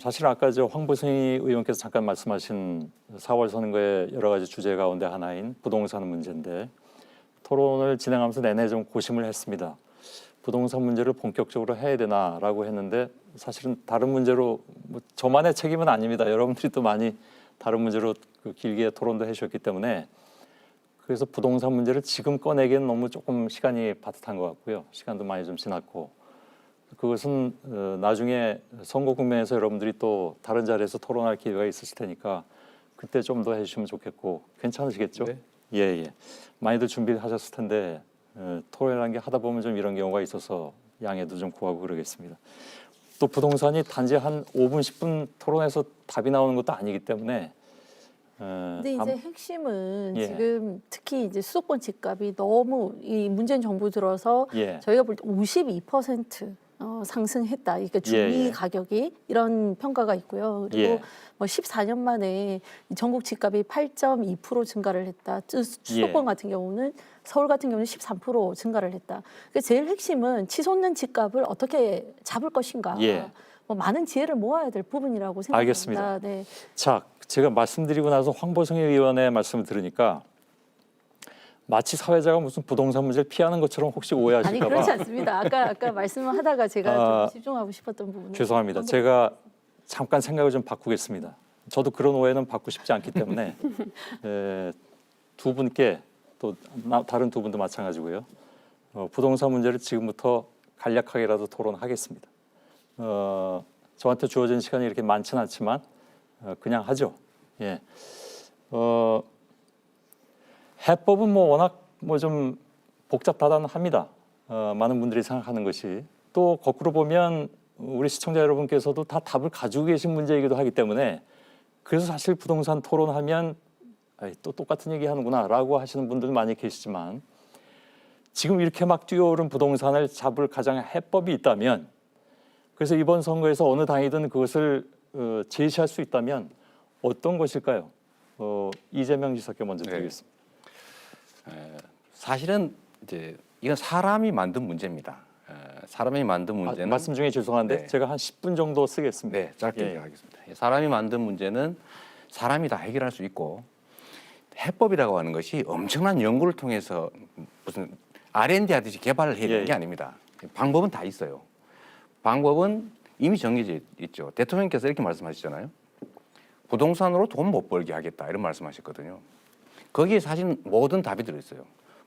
사실 아까 저 황보승희 의원께서 잠깐 말씀하신 4월 선거의 여러 가지 주제 가운데 하나인 부동산 문제인데 토론을 진행하면서 내내 좀 고심을 했습니다. 부동산 문제를 본격적으로 해야 되나라고 했는데 사실은 다른 문제로 뭐 저만의 책임은 아닙니다. 여러분들이 또 많이 다른 문제로 그 길게 토론도 해주셨기 때문에 그래서 부동산 문제를 지금 꺼내기엔 너무 조금 시간이 바듯한 것 같고요. 시간도 많이 좀 지났고 그것은 나중에 선거 국면에서 여러분들이 또 다른 자리에서 토론할 기회가 있으실 테니까 그때 좀 더 해주시면 좋겠고 괜찮으시겠죠? 네. 예. 많이들 준비하셨을 텐데 토론이라는 게 하다 보면 좀 이런 경우가 있어서 양해도 좀 구하고 그러겠습니다. 또 부동산이 단지 한 5분, 10분 토론해서 답이 나오는 것도 아니기 때문에 근데 이제 핵심은 예. 지금 특히 이제 수도권 집값이 너무 이 문재인 정부 들어서 예. 저희가 볼 때 52% 상승했다. 이게 중위 예. 가격이 이런 평가가 있고요. 그리고 예. 뭐 14년 만에 이 전국 집값이 8.2% 증가를 했다. 수도권 예. 같은 경우는 서울 같은 경우는 13% 증가를 했다. 그러니까 제일 핵심은 치솟는 집값을 어떻게 잡을 것인가. 예. 뭐 많은 지혜를 모아야 될 부분이라고 생각합니다. 알겠습니다. 네. 자, 제가 말씀드리고 나서 황보승희 의원의 말씀을 들으니까 마치 사회자가 무슨 부동산 문제를 피하는 것처럼 혹시 아니 오해하실까 봐 그렇지 않습니다. 아까 말씀을 하다가 제가 좀 집중하고 싶었던 부분은 죄송합니다. 제가 잠깐 생각을 좀 바꾸겠습니다. 저도 그런 오해는 받고 싶지 않기 때문에 두 분께 또 다른 두 분도 마찬가지고요. 부동산 문제를 지금부터 간략하게라도 토론하겠습니다. 저한테 주어진 시간이 이렇게 많지는 않지만 그냥 하죠. 예. 해법은 뭐 워낙 뭐 좀 복잡다단합니다. 많은 분들이 생각하는 것이 또 거꾸로 보면 우리 시청자 여러분께서도 다 답을 가지고 계신 문제이기도 하기 때문에 그래서 사실 부동산 토론하면 또 똑같은 얘기 하는구나라고 하시는 분들 많이 계시지만 지금 이렇게 막 뛰어오른 부동산을 잡을 가장 해법이 있다면 그래서 이번 선거에서 어느 당이든 그것을 제시할 수 있다면 어떤 것일까요? 이재명 지사께 먼저 드리겠습니다. 사실은 이제 이건 사람이 만든 문제입니다. 사람이 만든 문제는 말씀 중에 죄송한데 네. 제가 한 10분 정도 쓰겠습니다. 네, 짧게 예. 하겠습니다. 사람이 만든 문제는 사람이 다 해결할 수 있고 해법이라고 하는 것이 엄청난 연구를 통해서 무슨 R&D 하듯이 개발을 해야 되는 게 아닙니다. 방법은 다 있어요. 방법은 이미 정해져 있죠. 대통령께서 이렇게 말씀하시잖아요. 부동산으로 돈 못 벌게 하겠다 이런 말씀하셨거든요. 거기에 사실 모든 답이 들어있어요.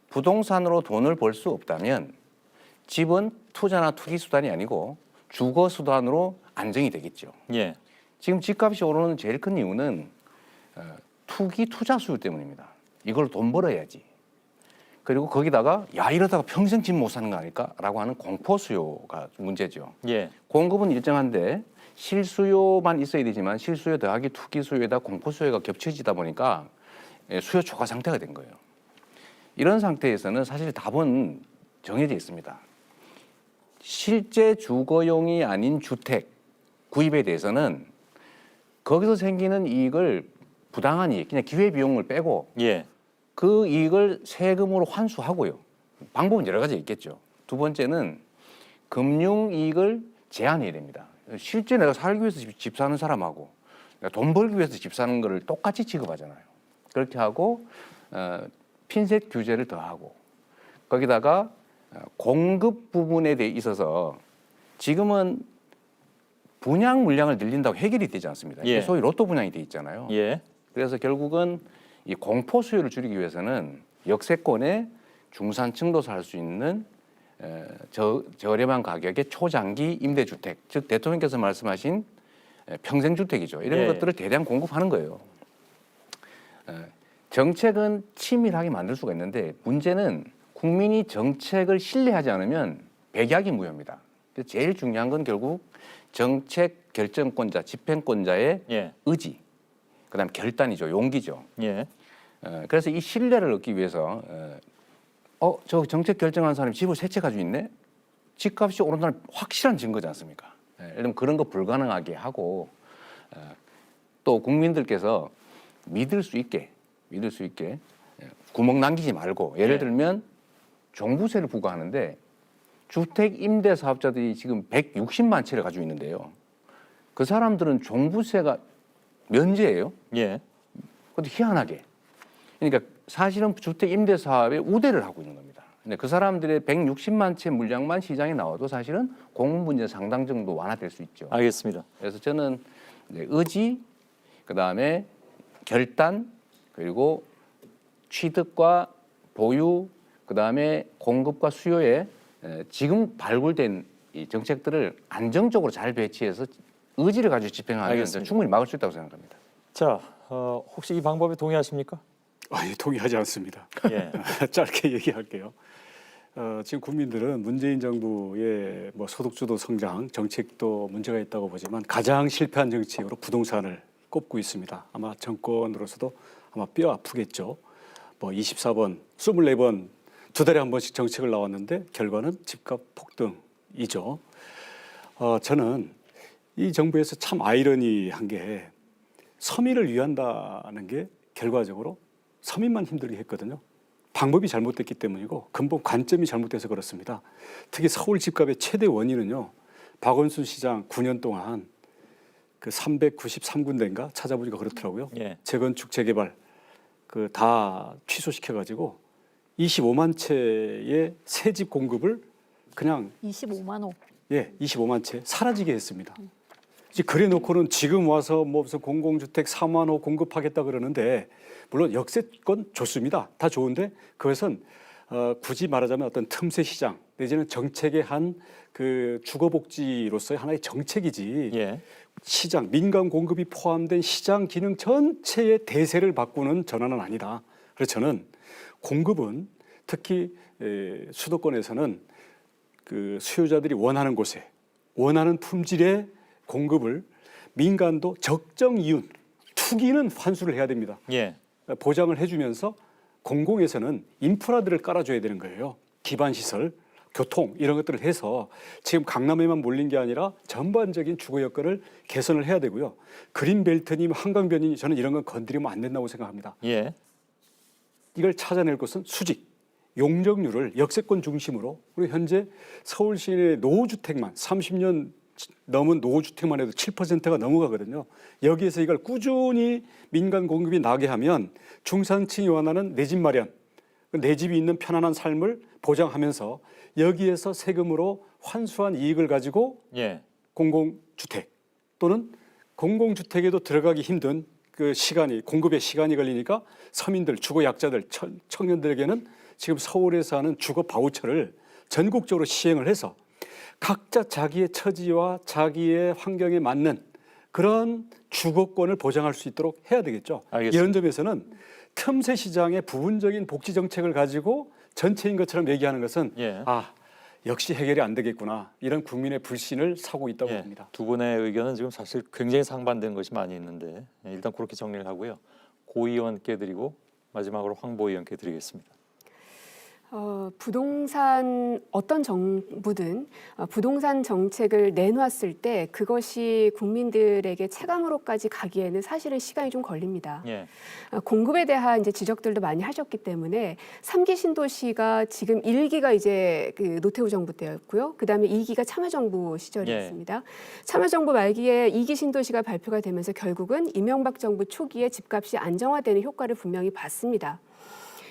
부동산으로 돈을 벌 수 없다면 집은 투자나 투기 수단이 아니고 주거 수단으로 안정이 되겠죠. 예. 지금 집값이 오르는 제일 큰 이유는 투기 투자 수요 때문입니다. 이걸 돈 벌어야지. 그리고 거기다가 야 이러다가 평생 집 못 사는 거 아닐까라고 하는 공포 수요가 문제죠. 예. 공급은 일정한데 실수요만 있어야 되지만 실수요 더하기 투기 수요에다 공포 수요가 겹쳐지다 보니까 수요 초과 상태가 된 거예요. 이런 상태에서는 사실 답은 정해져 있습니다. 실제 주거용이 아닌 주택 구입에 대해서는 거기서 생기는 이익을 부당한 이익, 그냥 기회비용을 빼고 예. 그 이익을 세금으로 환수하고요. 방법은 여러 가지 있겠죠. 두 번째는 금융이익을 제한해야 됩니다. 실제 내가 살기 위해서 집 사는 사람하고 내가 돈 벌기 위해서 집 사는 거를 똑같이 취급하잖아요. 그렇게 하고 핀셋 규제를 더하고 거기다가 공급 부분에 대해 있어서 지금은 분양 물량을 늘린다고 해결이 되지 않습니다. 예. 소위 로또 분양이 돼 있잖아요. 예. 그래서 결국은 이 공포 수요를 줄이기 위해서는 역세권의 중산층도 살 수 있는 저렴한 가격의 초장기 임대주택, 즉 대통령께서 말씀하신 평생주택이죠. 이런 예. 것들을 대량 공급하는 거예요. 정책은 치밀하게 만들 수가 있는데 문제는 국민이 정책을 신뢰하지 않으면 백약이 무효입니다. 그래서 제일 중요한 건 결국 정책 결정권자, 집행권자의 예. 의지, 그다음 결단이죠, 용기죠. 예. 그래서 이 신뢰를 얻기 위해서 저 정책 결정한 사람이 집을 세 채 가지고 있네? 집값이 오른다는 확실한 증거지 않습니까? 예를 들면 그런 거 불가능하게 하고 또 국민들께서 믿을 수 있게 구멍 남기지 말고 예를 들면 종부세를 부과하는데 주택 임대 사업자들이 지금 160만 채를 가지고 있는데요. 그 사람들은 종부세가 면제예요. 예. 그것도 희한하게. 그러니까 사실은 주택 임대 사업에 우대를 하고 있는 겁니다. 근데 그 사람들의 160만 채 물량만 시장에 나와도 사실은 공급 문제 상당 정도 완화될 수 있죠. 알겠습니다. 그래서 저는 이제 의지, 그다음에 결단, 그리고 취득과 보유, 그다음에 공급과 수요에 지금 발굴된 이 정책들을 안정적으로 잘 배치해서 의지를 가지고 집행하면 알겠습니다. 충분히 막을 수 있다고 생각합니다. 자, 혹시 이 방법에 동의하십니까? 아니, 동의하지 않습니다. 예. 짧게 얘기할게요. 지금 국민들은 문재인 정부의 뭐 소득주도 성장 정책도 문제가 있다고 보지만 가장 실패한 정책으로 부동산을 꼽고 있습니다. 아마 정권으로서도 아마 뼈 아프겠죠. 뭐 24번, 24번 두 달에 한 번씩 정책을 나왔는데 결과는 집값 폭등이죠. 저는 이 정부에서 참 아이러니한 게 서민을 위한다는 게 결과적으로 서민만 힘들게 했거든요. 방법이 잘못됐기 때문이고 근본 관점이 잘못돼서 그렇습니다. 특히 서울 집값의 최대 원인은요. 박원순 시장 9년 동안 그 393군데인가 찾아보니까 그렇더라고요. 예. 재건축 재개발 그 다 취소시켜가지고 25만 채의 새 집 공급을 그냥 25만 호. 25만 채 사라지게 했습니다. 이제 그래놓고는 지금 와서 뭐 무슨 공공주택 4만 호 공급하겠다 그러는데 물론 역세권 좋습니다. 다 좋은데 그것은 굳이 말하자면 어떤 틈새 시장 내지는 정책의 한 그 주거복지로서의 하나의 정책이지 예. 시장 민간 공급이 포함된 시장 기능 전체의 대세를 바꾸는 전환은 아니다. 그래서 저는 공급은 특히 수도권에서는 그 수요자들이 원하는 곳에 원하는 품질의 공급을 민간도 적정 이윤, 투기는 환수를 해야 됩니다. 예. 보장을 해주면서 공공에서는 인프라들을 깔아줘야 되는 거예요. 기반 시설, 교통 이런 것들을 해서 지금 강남에만 몰린 게 아니라 전반적인 주거 여건을 개선을 해야 되고요. 그린벨트님, 한강변이 저는 이런 건 건드리면 안 된다고 생각합니다. 예. 이걸 찾아낼 것은 수직, 용적률을 역세권 중심으로 그리고 현재 서울 시내 노후주택만 30년 넘은 노후주택만 해도 7%가 넘어가거든요. 여기에서 이걸 꾸준히 민간 공급이 나게 하면 중산층이 원하는 내 집 마련, 내 집이 있는 편안한 삶을 보장하면서 여기에서 세금으로 환수한 이익을 가지고 예. 공공주택 또는 공공주택에도 들어가기 힘든 그 시간이 공급에 시간이 걸리니까 서민들, 주거 약자들, 청년들에게는 지금 서울에서 하는 주거 바우처를 전국적으로 시행을 해서 각자 자기의 처지와 자기의 환경에 맞는 그런 주거권을 보장할 수 있도록 해야 되겠죠. 알겠습니다. 이런 점에서는 틈새 시장의 부분적인 복지 정책을 가지고 전체인 것처럼 얘기하는 것은 예. 역시 해결이 안 되겠구나 이런 국민의 불신을 사고 있다고 예. 봅니다. 두 분의 의견은 지금 사실 굉장히 상반되는 것이 많이 있는데 일단 그렇게 정리를 하고요. 고 의원께 드리고 마지막으로 황보 의원께 드리겠습니다. 부동산 어떤 정부든 부동산 정책을 내놨을 때 그것이 국민들에게 체감으로까지 가기에는 사실은 시간이 좀 걸립니다. 예. 공급에 대한 이제 지적들도 많이 하셨기 때문에 3기 신도시가 지금 1기가 이제 그 노태우 정부 때였고요. 그다음에 2기가 참여정부 시절이었습니다. 참여정부 말기에 2기 신도시가 발표가 되면서 결국은 이명박 정부 초기에 집값이 안정화되는 효과를 분명히 봤습니다.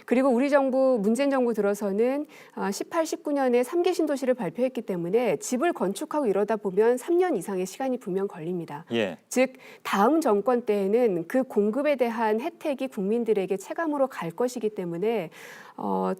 그리고 우리 정부 문재인 정부 들어서는 18, 19년에 3기 신도시를 발표했기 때문에 집을 건축하고 이러다 보면 3년 이상의 시간이 분명 걸립니다. 예. 즉 다음 정권 때에는 그 공급에 대한 혜택이 국민들에게 체감으로 갈 것이기 때문에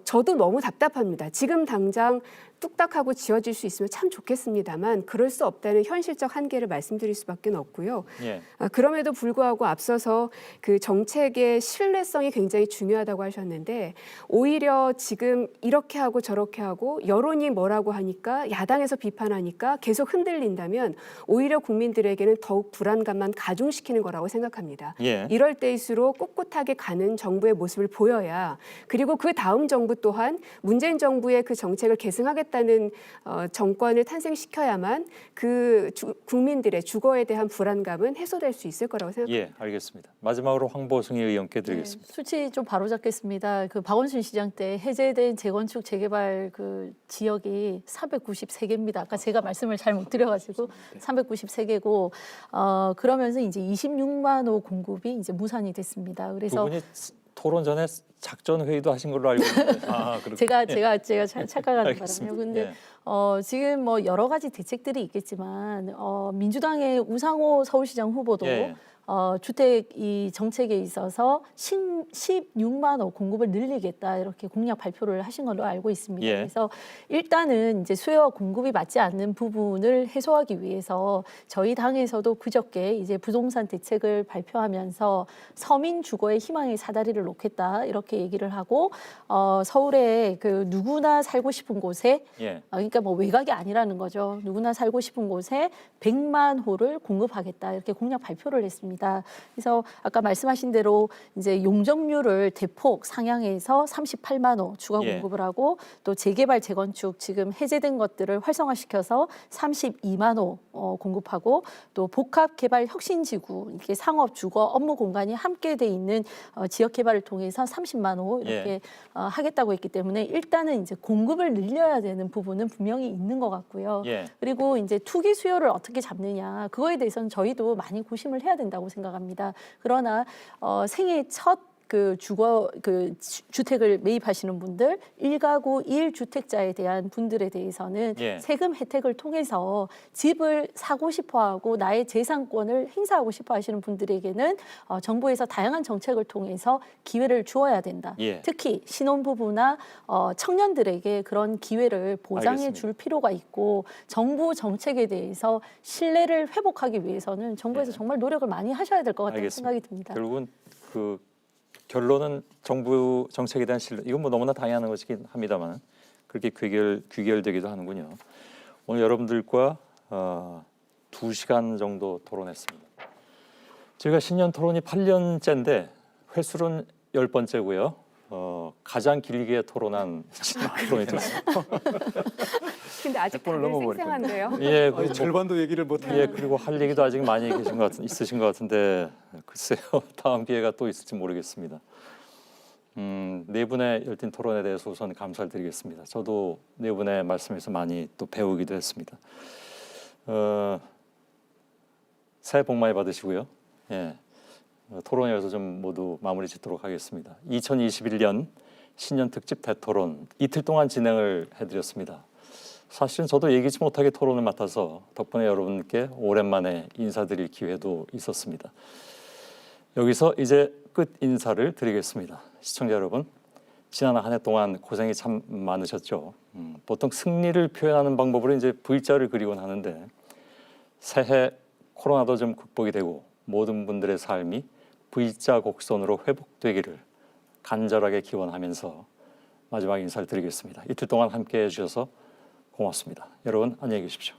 저도 너무 답답합니다. 지금 당장 뚝딱하고 지어질 수 있으면 참 좋겠습니다만 그럴 수 없다는 현실적 한계를 말씀드릴 수밖에 없고요. 예. 그럼에도 불구하고 앞서서 그 정책의 신뢰성이 굉장히 중요하다고 하셨는데 오히려 지금 이렇게 하고 저렇게 하고 여론이 뭐라고 하니까 야당에서 비판하니까 계속 흔들린다면 오히려 국민들에게는 더욱 불안감만 가중시키는 거라고 생각합니다. 예. 이럴 때일수록 꿋꿋하게 가는 정부의 모습을 보여야 그리고 그 다음 다음 정부 또한 문재인 정부의 그 정책을 계승하겠다는 정권을 탄생시켜야만 그 국민들의 주거에 대한 불안감은 해소될 수 있을 거라고 생각합니다. 예, 알겠습니다. 마지막으로 황보승 의원께 드리겠습니다. 수치 좀 바로잡겠습니다. 그 박원순 시장 때 해제된 재건축 재개발 그 지역이 393개입니다. 아까 제가 말씀을 잘 못 드려가지고 393개고 그러면서 이제 26만 호 공급이 이제 무산이 됐습니다. 두 그래서 분이 토론 전에 작전 회의도 하신 걸로 알고 있는데. 아, 그렇군요. 제가 착각하는 알겠습니다. 바람이에요. 근데 예. 지금 뭐 여러 가지 대책들이 있겠지만 민주당의 우상호 서울시장 후보도 예. 주택 이 정책에 있어서 16만 호 공급을 늘리겠다 이렇게 공약 발표를 하신 걸로 알고 있습니다. 예. 그래서 일단은 이제 수요와 공급이 맞지 않는 부분을 해소하기 위해서 저희 당에서도 그저께 이제 부동산 대책을 발표하면서 서민 주거의 희망의 사다리를 놓겠다 이렇게 얘기를 하고 서울에 그 누구나 살고 싶은 곳에 예. 그러니까 뭐 외곽이 아니라는 거죠. 누구나 살고 싶은 곳에 100만 호를 공급하겠다 이렇게 공약 발표를 했습니다. 그래서 아까 말씀하신 대로 이제 용적률을 대폭 상향해서 38만 호 추가 예. 공급을 하고 또 재개발 재건축 지금 해제된 것들을 활성화시켜서 32만 호 공급하고 또 복합 개발 혁신지구 이렇게 상업, 주거, 업무 공간이 함께 돼 있는 지역 개발을 통해서 30만 호 이렇게 하겠다고 했기 때문에 일단은 이제 공급을 늘려야 되는 부분은 분명히 있는 것 같고요. 예. 그리고 이제 투기 수요를 어떻게 잡느냐 그거에 대해서는 저희도 많이 고심을 해야 된다고 생각합니다. 그러나 생애 첫 그 주택을 매입하시는 분들, 1가구 1주택자에 대한 분들에 대해서는 예. 세금 혜택을 통해서 집을 사고 싶어하고 나의 재산권을 행사하고 싶어하시는 분들에게는 정부에서 다양한 정책을 통해서 기회를 주어야 된다. 예. 특히 신혼부부나 청년들에게 그런 기회를 보장해 알겠습니다. 줄 필요가 있고 정부 정책에 대해서 신뢰를 회복하기 위해서는 정부에서 예. 정말 노력을 많이 하셔야 될 것 같다는 알겠습니다. 생각이 듭니다. 결국은 그 결론은 정부 정책에 대한 신뢰. 이건 뭐 너무나 당연한 것이긴 합니다만 그렇게 귀결되기도 하는군요. 오늘 여러분들과 2시간 정도 토론했습니다. 저희가 신년 토론이 8년째인데 횟수는 10번째고요. 가장 길게 토론한 신년 토론이 됐습니다. 근데 아직 100번을 다들 넘어버릴 쌩쌩한데요. 예, 아니, 절반도 얘기를 못해요. 예, 그리고 할 얘기도 아직 많이 있으신 것 같은데 글쎄요, 다음 기회가 또 있을지 모르겠습니다. 네 분의 열띤 토론에 대해서 우선 감사를 드리겠습니다. 저도 네 분의 말씀에서 많이 또 배우기도 했습니다. 새해 복 많이 받으시고요. 예, 토론에서 좀 모두 마무리 짓도록 하겠습니다. 2021년 신년 특집 대토론 이틀 동안 진행을 해드렸습니다. 사실은 저도 예기치 못하게 토론을 맡아서 덕분에 여러분께 오랜만에 인사드릴 기회도 있었습니다. 여기서 이제 끝 인사를 드리겠습니다. 시청자 여러분, 지난 한 해 동안 고생이 참 많으셨죠. 보통 승리를 표현하는 방법으로 이제 V자를 그리곤 하는데 새해 코로나도 좀 극복이 되고 모든 분들의 삶이 V자 곡선으로 회복되기를 간절하게 기원하면서 마지막 인사를 드리겠습니다. 이틀 동안 함께해 주셔서 고맙습니다. 여러분 안녕히 계십시오.